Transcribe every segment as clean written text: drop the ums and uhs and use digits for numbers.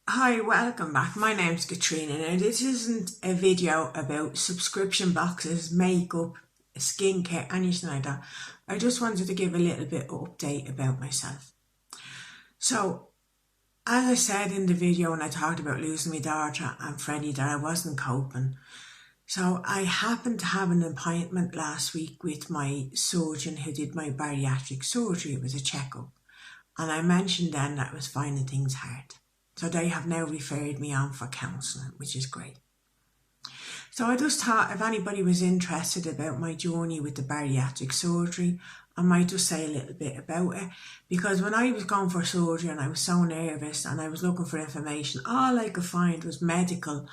Hi, welcome back. My name's Katrina. Now, this isn't a video about subscription boxes, makeup, skincare, anything like that. I just wanted to give a little bit of update about myself. So, as I said in the video when I talked about losing my daughter and Freddie that I wasn't coping. So, I happened to have an appointment last week with my surgeon who did my bariatric surgery. It was a checkup. And I mentioned then that I was finding things hard. So they have now referred me on for counselling, which is great. So I just thought if anybody was interested about my journey with the bariatric surgery, I might just say a little bit about it. Because when I was going for surgery and I was so nervous and I was looking for information, all I could find was medical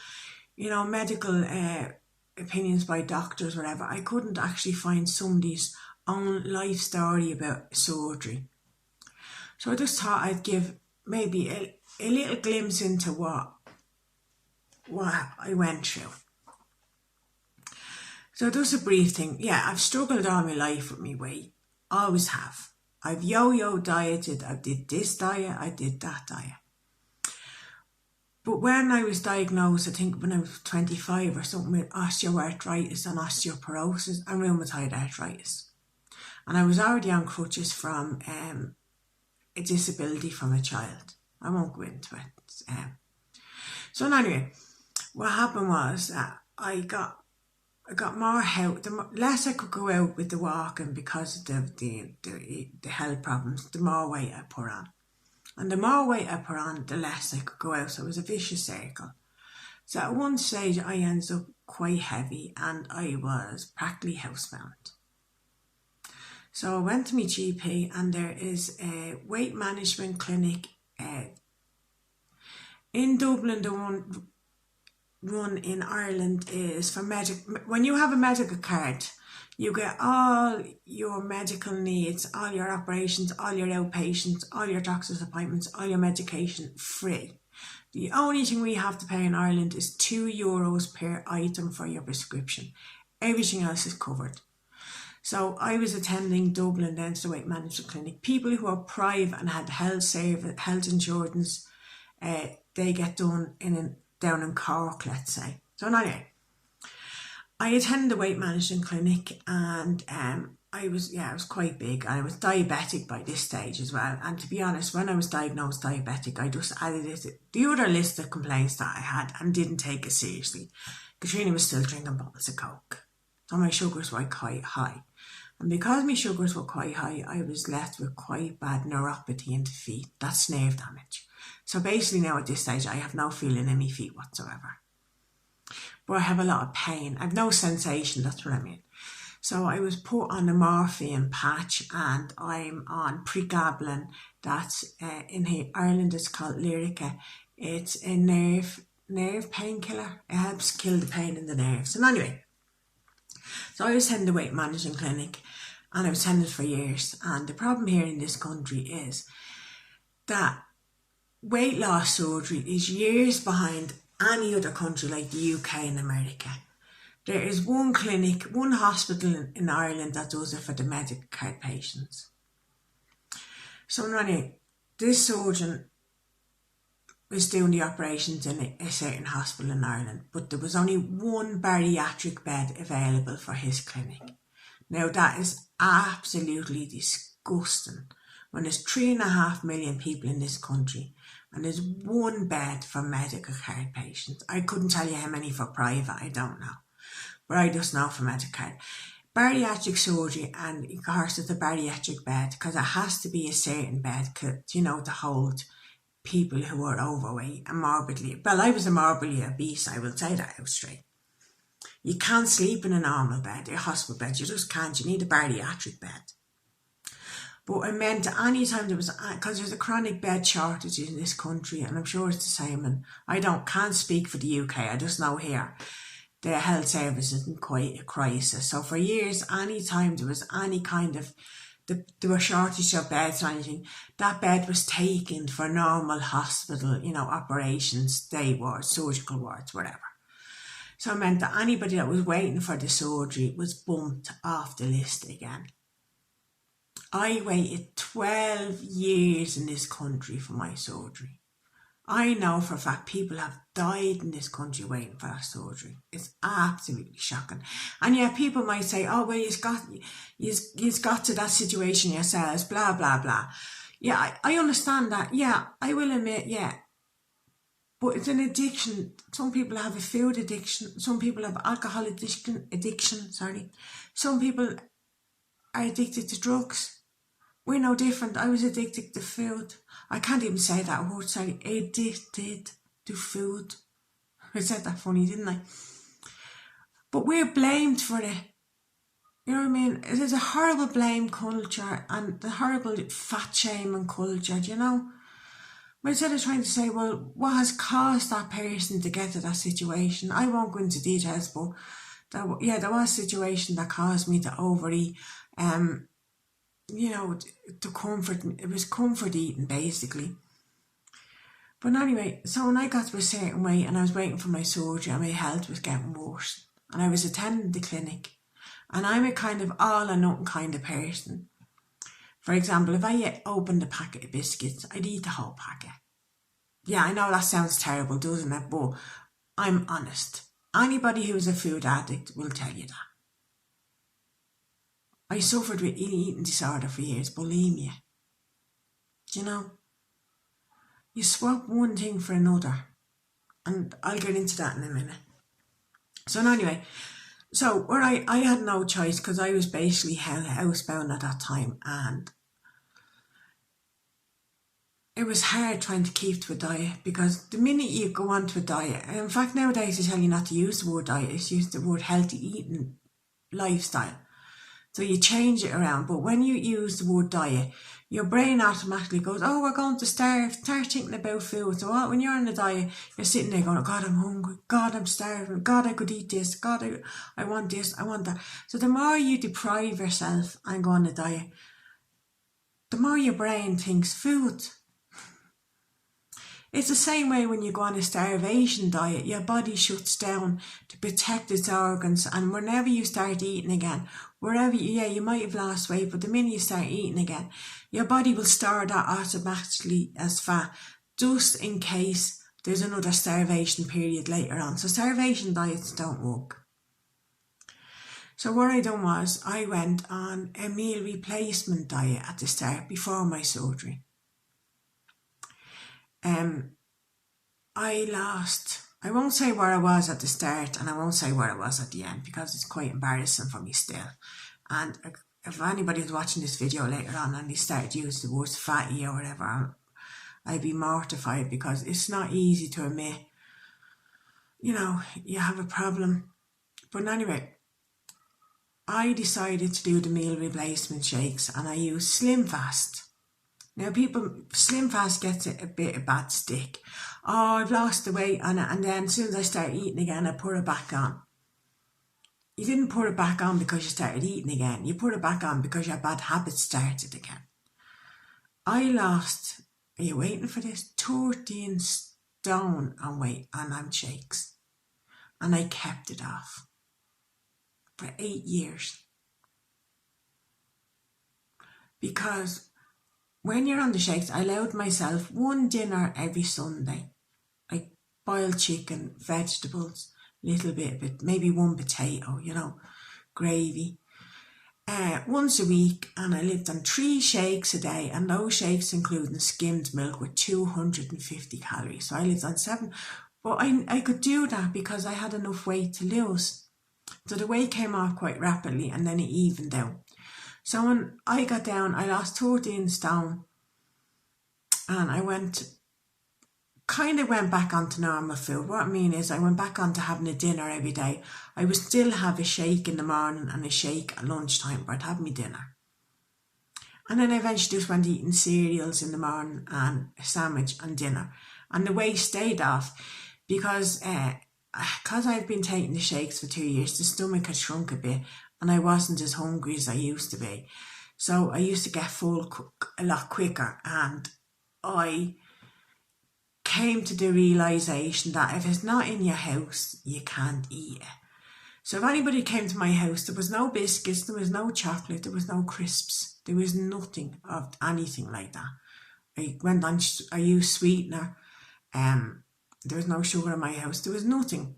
opinions by doctors, whatever. I couldn't actually find somebody's own life story about surgery. So I just thought I'd give maybe a little glimpse into what I went through. So just a brief thing. Yeah, I've struggled all my life with my weight. Always have. I've yo-yo dieted. I did this diet. I did that diet. But when I was diagnosed, I think when I was 25 or something, with osteoarthritis and osteoporosis and rheumatoid arthritis. And I was already on crutches from a disability from a child. I won't go into it. So anyway, what happened was that I got more health. The less I could go out with the walking because of the health problems, the more weight I put on. And the more weight I put on, the less I could go out. So it was a vicious circle. So at one stage, I ended up quite heavy and I was practically housebound. So I went to my GP and there is a weight management clinic in Dublin. The one in Ireland is for when you have a medical card, you get all your medical needs, all your operations, all your outpatients, all your doctor's appointments, all your medication free. The only thing we have to pay in Ireland is €2 per item for your prescription. Everything else is covered. So I was attending Dublin then to the weight management clinic. People who are private and had health insurance, they get done down in Cork, let's say. So anyway, I attended the weight management clinic and I was quite big. I was diabetic by this stage as well. And to be honest, when I was diagnosed diabetic, I just added it to the other list of complaints that I had and didn't take it seriously. Katrina was still drinking bottles of Coke. So my sugars were quite high. And because my sugars were quite high, I was left with quite bad neuropathy in the feet. That's nerve damage. So basically now at this stage, I have no feeling in my feet whatsoever. But I have a lot of pain. I have no sensation, that's what I mean. So I was put on a morphine patch and I'm on pregabalin. That's in Ireland it's called Lyrica. It's a nerve painkiller. It helps kill the pain in the nerves. And anyway, so I was attending the weight management clinic and I was attending for years. And the problem here in this country is that weight loss surgery is years behind any other country like the UK and America. There is one clinic, one hospital in Ireland that does it for the medical card patients. So anyway, this surgeon was doing the operations in a certain hospital in Ireland, but there was only one bariatric bed available for his clinic. Now that is absolutely disgusting when there's 3.5 million people in this country and there's one bed for medical card patients. I couldn't tell you how many for private, I don't know. But I just know for medical card. Bariatric surgery, and of course it's a bariatric bed because it has to be a certain bed, to hold people who are overweight and morbidly. Well, I was a morbidly obese, I will say that out straight. You can't sleep in a normal bed, a hospital bed, you just can't. You need a bariatric bed. But it meant that any time there was, because there's a chronic bed shortage in this country, and I'm sure it's the same, and I can't speak for the UK, I just know here the health service is in quite a crisis. So for years, any time there was any kind of, there were shortage of beds or anything, that bed was taken for normal hospital, operations, day wards, surgical wards, whatever. So it meant that anybody that was waiting for the surgery was bumped off the list again. I waited 12 years in this country for my surgery. I know for a fact people have died in this country waiting for that surgery. It's absolutely shocking. And yeah, people might say, oh, well, you've got to that situation yourselves, blah, blah, blah. Yeah, I understand that. Yeah, I will admit, yeah. But it's an addiction. Some people have a food addiction. Some people have alcohol addiction. Some people are addicted to drugs. We're no different. I was addicted to food. I can't even say that word, addicted to food. I said that funny, didn't I? But we're blamed for it. You know what I mean? It is a horrible blame culture and the horrible fat shaming culture, do you know? But instead of trying to say, well, what has caused that person to get to that situation? I won't go into details, but there was a situation that caused me to overeat. To comfort me. It was comfort eating, basically. But anyway, so when I got to a certain weight and I was waiting for my surgery and my health was getting worse and I was attending the clinic, and I'm a kind of all or nothing kind of person. For example, if I opened a packet of biscuits, I'd eat the whole packet. Yeah, I know that sounds terrible, doesn't it? But I'm honest. Anybody who's a food addict will tell you that. I suffered with eating disorder for years, bulimia. Do you know? You swap one thing for another. And I'll get into that in a minute. So anyway, where I had no choice because I was basically housebound at that time, and it was hard trying to keep to a diet because the minute you go onto a diet, in fact nowadays they tell you not to use the word diet, it's used the word healthy eating lifestyle. So you change it around, but when you use the word diet, your brain automatically goes, oh, we're going to start thinking about food. So when you're on a diet, you're sitting there going, oh, God, I'm hungry. God, I'm starving. God, I could eat this. God, I want this. I want that. So the more you deprive yourself and go on a diet, the more your brain thinks food. It's the same way when you go on a starvation diet, your body shuts down to protect its organs, and whenever you start eating again, you might have lost weight, but the minute you start eating again, your body will store that automatically as fat, just in case there's another starvation period later on. So starvation diets don't work. So what I done was, I went on a meal replacement diet at the start before my surgery. I won't say where I was at the start and I won't say where I was at the end because it's quite embarrassing for me still. And if anybody's watching this video later on and they start using the words fatty or whatever, I'd be mortified because it's not easy to admit, you have a problem. But anyway, I decided to do the meal replacement shakes and I used Slim Fast. Now Slim Fast gets a bit of bad stick. Oh, I've lost the weight on it, and then as soon as I start eating again, I put it back on. You didn't put it back on because you started eating again. You put it back on because your bad habits started again. I lost, are you waiting for this? 13 stone on weight on shakes. And I kept it off for 8 years. Because when you're on the shakes, I allowed myself one dinner every Sunday. Like boiled chicken, vegetables, little bit of it, maybe one potato, gravy. Once a week, and I lived on 3 shakes a day, and those shakes including skimmed milk with 250 calories. So I lived on 7. But I could do that because I had enough weight to lose. So the weight came off quite rapidly and then it evened out. So when I got down, I lost 13 stone and I went back onto normal food. What I mean is I went back onto having a dinner every day. I would still have a shake in the morning and a shake at lunchtime, but I'd have my dinner. And then I eventually just went eating cereals in the morning and a sandwich and dinner. And the weight stayed off because I've been taking the shakes for 2 years, the stomach had shrunk a bit and I wasn't as hungry as I used to be. So I used to get full a lot quicker, and I came to the realisation that if it's not in your house, you can't eat it. So if anybody came to my house, there was no biscuits, there was no chocolate, there was no crisps, there was nothing of anything like that. I used sweetener, There was no sugar in my house. There was nothing.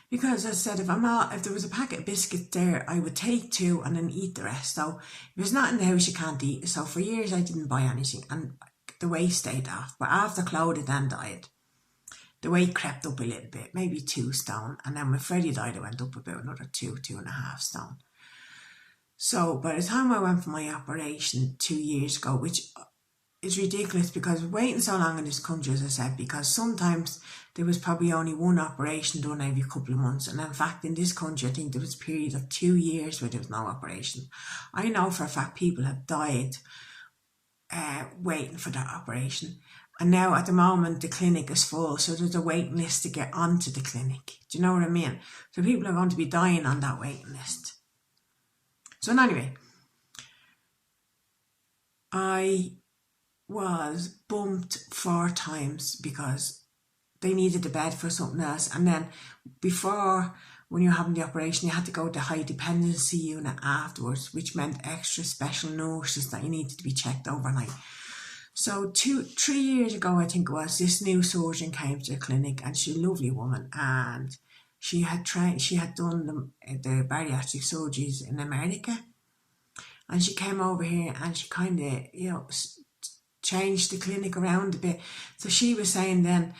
Because as I said, if there was a packet of biscuits there, I would take 2 and then eat the rest. So if there's not in the house, you can't eat. So for years I didn't buy anything, and the weight stayed off. But after Claudia then died, the weight crept up a little bit, maybe 2 stone. And then when Freddie died, it went up about another 2.5 stone. So by the time I went for my operation 2 years ago, which is ridiculous because waiting so long in this country, as I said, because sometimes there was probably only one operation done every couple of months. And in fact, in this country, I think there was a period of 2 years where there was no operation. I know for a fact people have died waiting for that operation. And now at the moment, the clinic is full. So there's a waiting list to get onto the clinic. Do you know what I mean? So people are going to be dying on that waiting list. So anyway, I was bumped 4 times because they needed a bed for something else. And then before, when you're having the operation, you had to go to high dependency unit afterwards, which meant extra special nurses that you needed to be checked overnight. So 3 years ago, I think it was, this new surgeon came to the clinic, and she's a lovely woman, and she had done the bariatric surgeries in America, and she came over here and she kind of, changed the clinic around a bit. So she was saying then,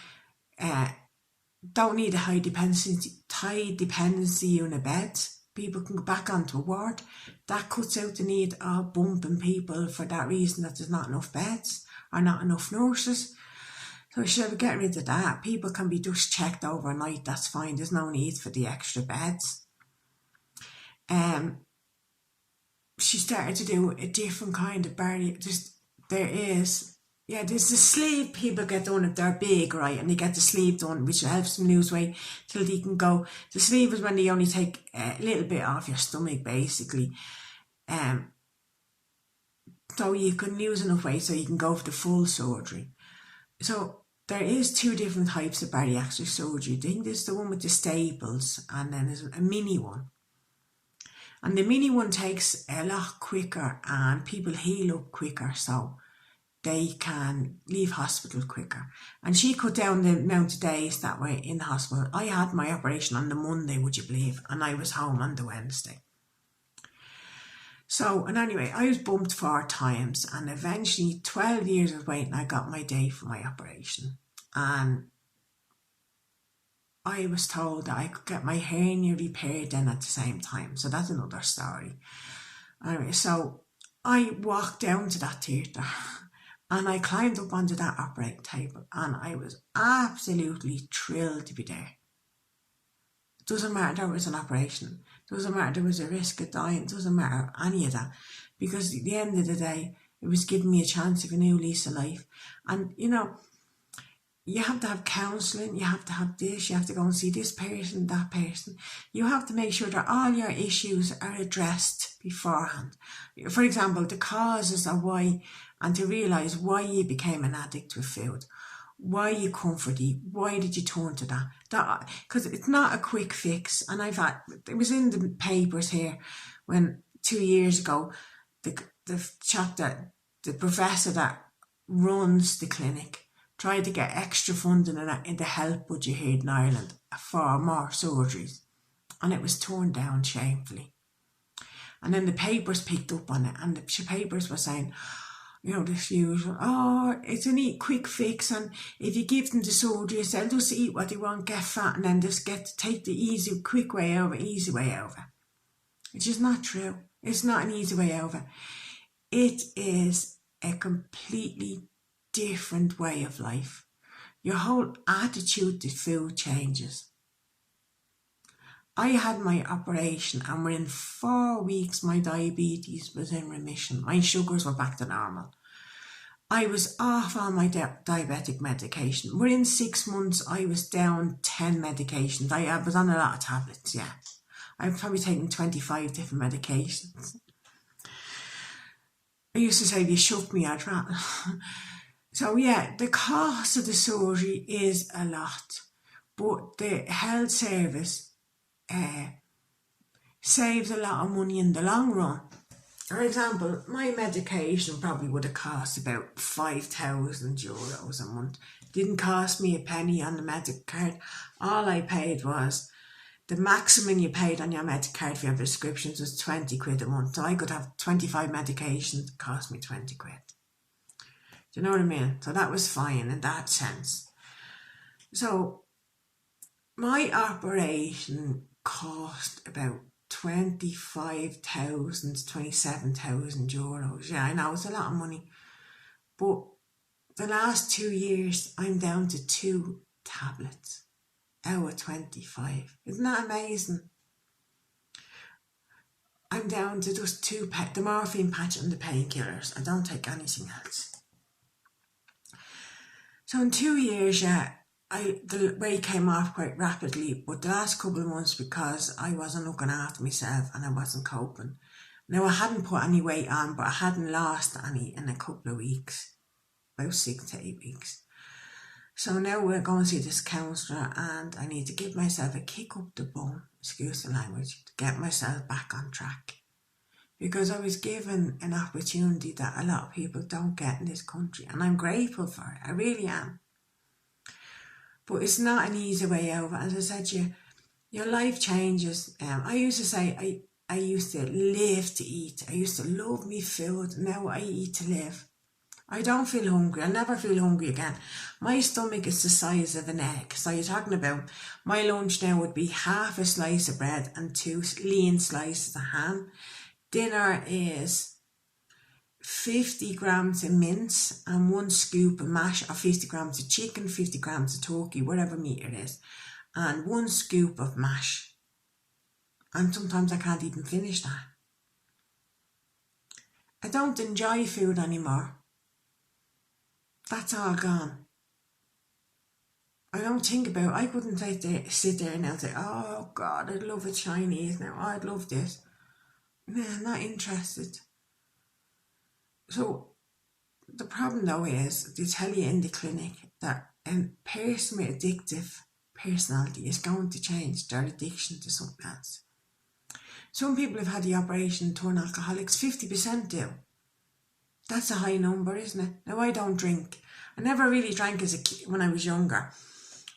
don't need a high dependency unit bed. People can go back onto a ward. That cuts out the need of bumping people for that reason, that there's not enough beds or not enough nurses. So she said, get rid of that. People can be just checked overnight. That's fine. There's no need for the extra beds. She started to do a different kind of bariatric. There's the sleeve people get done if they're big, right? And they get the sleeve done, which helps them lose weight till they can go. The sleeve is when they only take a little bit off your stomach, basically. So you can lose enough weight so you can go for the full surgery. So there is 2 different types of bariatric surgery. I think there's the one with the staples, and then there's a mini one. And the mini one takes a lot quicker, and people heal up quicker, so they can leave hospital quicker. And she cut down the amount of days that way in the hospital. I had my operation on the Monday, would you believe? And I was home on the Wednesday. So, and anyway, I was bumped 4 times, and eventually 12 years of waiting, I got my day for my operation. And I was told that I could get my hernia repaired then at the same time. So that's another story. Anyway, so I walked down to that theatre and I climbed up onto that operating table, and I was absolutely thrilled to be there. It doesn't matter there was an operation. It doesn't matter there was a risk of dying. It doesn't matter any of that. Because at the end of the day, it was giving me a chance of a new lease of life. And, you have to have counselling, you have to have this, you have to go and see this person, that person. You have to make sure that all your issues are addressed beforehand. For example, the causes of why, and to realise why you became an addict with food. Why you comfort eat, why did you turn to that? Because it's not a quick fix. And it was in the papers here when 2 years ago, the professor that runs the clinic tried to get extra funding in the health budget here in Ireland for more surgeries, and it was turned down shamefully. And then the papers picked up on it, and the papers were saying, this usual, it's a neat quick fix, and if you give them the surgery, they'll just eat what they want, get fat, and then just take the easy way over. Which is not true. It's not an easy way over. It is a completely different way of life. Your whole attitude to food changes. I had my operation, and within 4 weeks my diabetes was in remission. My sugars were back to normal. I was off all my diabetic medication. Within 6 months I was down 10 medications. I was on a lot of tablets, yeah. I've probably taken 25 different medications. I used to say, if you shook me, I'd rattle. So yeah, the cost of the surgery is a lot, but the health service saves a lot of money in the long run. For example, my medication probably would have cost about €5,000 a month. Didn't cost me a penny on the medical card. All I paid was the maximum you paid on your medical card for your prescriptions was 20 quid a month. So I could have 25 medications, it cost me 20 quid. Do you know what I mean? So that was fine in that sense. So my operation cost about 25,000 to 27,000 euros. Yeah, I know it's a lot of money. But the last 2 years, I'm down to 2 tablets out of 25. Isn't that amazing? I'm down to just the morphine patch and the painkillers. I don't take anything else. So in 2 years, yeah, the weight came off quite rapidly, but the last couple of months, because I wasn't looking after myself and I wasn't coping. Now, I hadn't put any weight on, but I hadn't lost any in a couple of weeks, about 6 to 8 weeks. So now we're going to see this counsellor, and I need to give myself a kick up the bum, excuse the language, to get myself back on track. Because I was given an opportunity that a lot of people don't get in this country, and I'm grateful for it, I really am. But it's not an easy way over. As I said to you, your life changes. I used to say I used to live to eat. I used to love me food. Now I eat to live. I don't feel hungry. I'll never feel hungry again. My stomach is the size of an egg. So you're talking about my lunch now would be half a slice of bread and 2 lean slices of ham. Dinner is 50 grams of mince and 1 scoop of mash, or 50 grams of chicken, 50 grams of turkey, whatever meat it is, and 1 scoop of mash. And sometimes I can't even finish that. I don't enjoy food anymore. That's all gone. I don't think about it. I couldn't sit there now and say, oh God, I'd love a Chinese now. Oh, I'd love this. Nah, I'm not interested. So the problem though is, they tell you in the clinic that a person with addictive personality is going to change their addiction to something else. Some people have had the operation and turn alcoholics, 50% do. That's a high number, isn't it? Now, I don't drink. I never really drank as a kid when I was younger.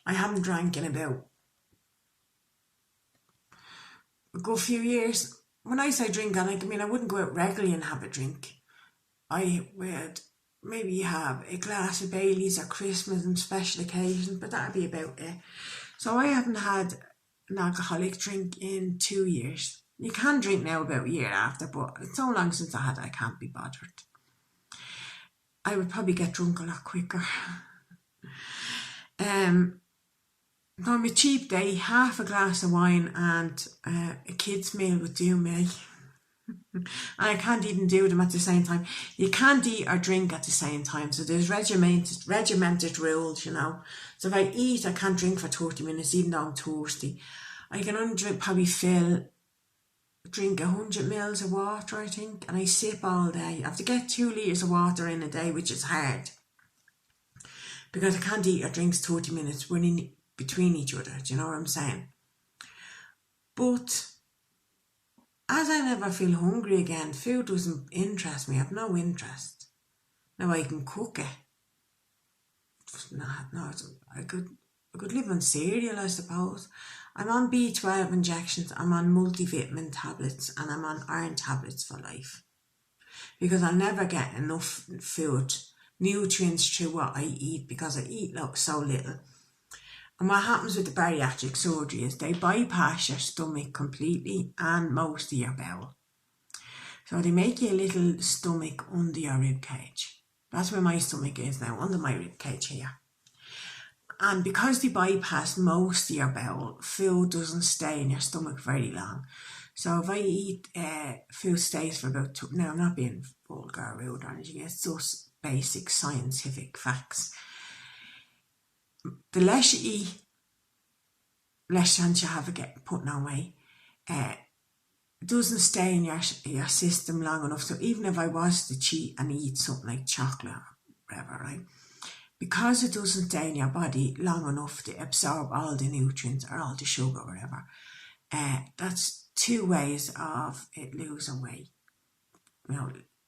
I haven't drank in about a good few years. When I say drink, I wouldn't go out regularly and have a drink. I would maybe have a glass of Baileys at Christmas and special occasions, but that'd be about it. So I haven't had an alcoholic drink in 2 years. You can drink now about a year after, but it's so long since I had it, I can't be bothered. I would probably get drunk a lot quicker. On a cheap day, half a glass of wine and a kid's meal would do me. And I can't even do them at the same time. You can't eat or drink at the same time. So there's regimented rules, you know. So if I eat, I can't drink for 30 minutes, even though I'm thirsty. I can only drink 100 mils of water, I think, and I sip all day. I have to get 2 litres of water in a day, which is hard. Because I can't eat or drink 30 minutes running between each other. Do you know what I'm saying? But as I never feel hungry again, food doesn't interest me. I have no interest. Now I can cook it. I could live on cereal, I suppose. I'm on B12 injections, I'm on multivitamin tablets, and I'm on iron tablets for life. Because I'll never get enough food, nutrients through what I eat, because I eat so little. And what happens with the bariatric surgery is they bypass your stomach completely and most of your bowel. So they make you a little stomach under your rib cage. That's where my stomach is now, under my rib cage here. And because they bypass most of your bowel, food doesn't stay in your stomach very long. So if I eat, food stays for about now I'm not being vulgar or rude or anything, it's just basic scientific facts. The less you eat, less chance you have of putting on weight. It doesn't stay in your system long enough. So even if I was to cheat and eat something like chocolate or whatever, right? Because it doesn't stay in your body long enough to absorb all the nutrients or all the sugar or whatever, that's 2 ways of it losing weight.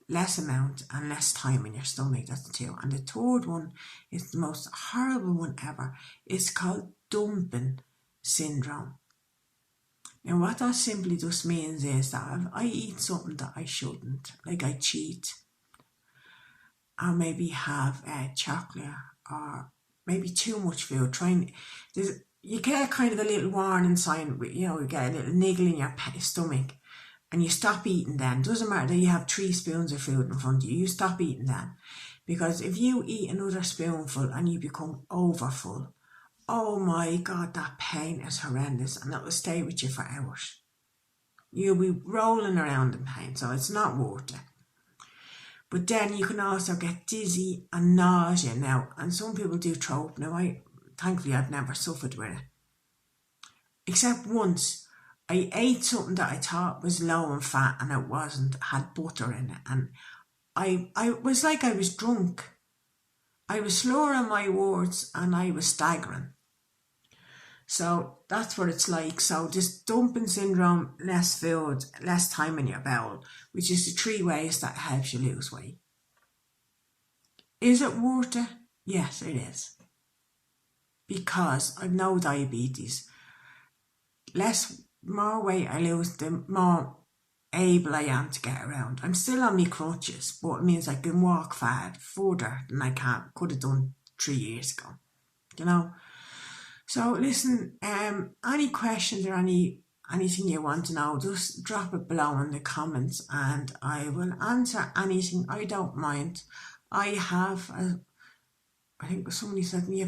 less amount and less time in your stomach. That's the two. And the third one is the most horrible one ever. It's called dumping syndrome. And what that simply just means is that if I eat something that I shouldn't, like I cheat, or maybe have chocolate, or maybe too much food, you get kind of a little warning sign, you get a little niggle in your stomach, and you stop eating then. Doesn't matter that you have 3 spoons of food in front of you, you stop eating then. Because if you eat another spoonful and you become overfull, oh my God, that pain is horrendous, and it will stay with you for hours. You'll be rolling around in pain, so it's not worth it. But then you can also get dizzy and nausea now, and some people do throw up. Now, thankfully I've never suffered with it. Except once, I ate something that I thought was low in fat and it wasn't, had butter in it, and I was like I was drunk. I was slurring my words and I was staggering. So that's what it's like. So this dumping syndrome, less food, less time in your bowel, which is the 3 ways that helps you lose weight. Is it worth it? Yes, it is. Because I've no diabetes. More weight I lose, the more able I am to get around. I'm still on my crutches, but it means I can walk further than I could have done 3 years ago. So listen, any questions or anything you want to know, just drop it below in the comments and I will answer anything. I don't mind. I think somebody said to me,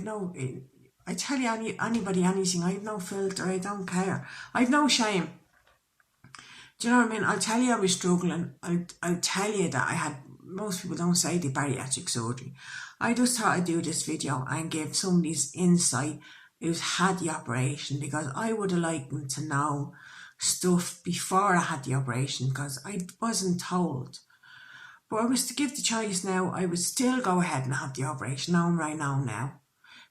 I tell you anybody anything, I have no filter, I don't care. I have no shame. Do you know what I mean? I'll tell you I was struggling. I'll tell you that most people don't say the bariatric surgery. I just thought I'd do this video and give somebody's insight who's had the operation, because I would have liked them to know stuff before I had the operation, because I wasn't told. But I was to give the choice now, I would still go ahead and have the operation, knowing what I know now.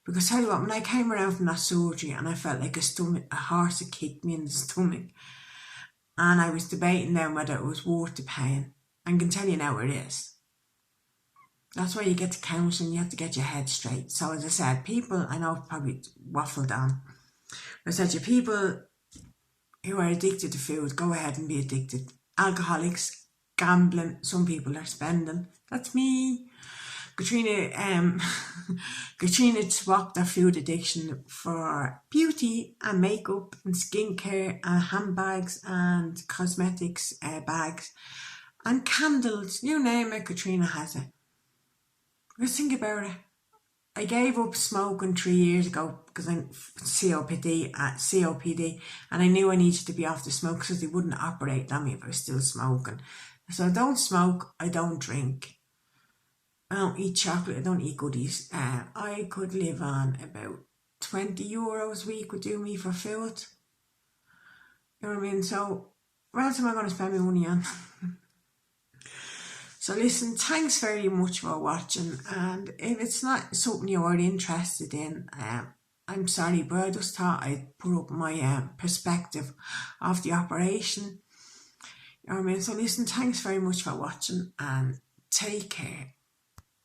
Because tell you what, when I came around from that surgery and I felt like a horse had kicked me in the stomach, and I was debating then whether it was worth the pain, and can tell you now it is. That's why you get to counselling, you have to get your head straight. So as I said, people, I know I've probably waffled on, but I said, people who are addicted to food, go ahead and be addicted. Alcoholics, gambling, some people are spending. That's me. Katrina swapped her food addiction for beauty and makeup and skincare and handbags and cosmetics bags and candles. You name it, Katrina has it. Let's think about it. I gave up smoking 3 years ago because I'm COPD, and I knew I needed to be off the smoke because they wouldn't operate on me if I was still smoking. So I don't smoke, I don't drink. I don't eat chocolate, I don't eat goodies. I could live on about €20 a week would do me for food. You know what I mean? So what else am I going to spend my money on? So listen, thanks very much for watching, and if it's not something you're interested in, I'm sorry, but I just thought I'd put up my perspective of the operation. You know what I mean? So listen, thanks very much for watching and take care.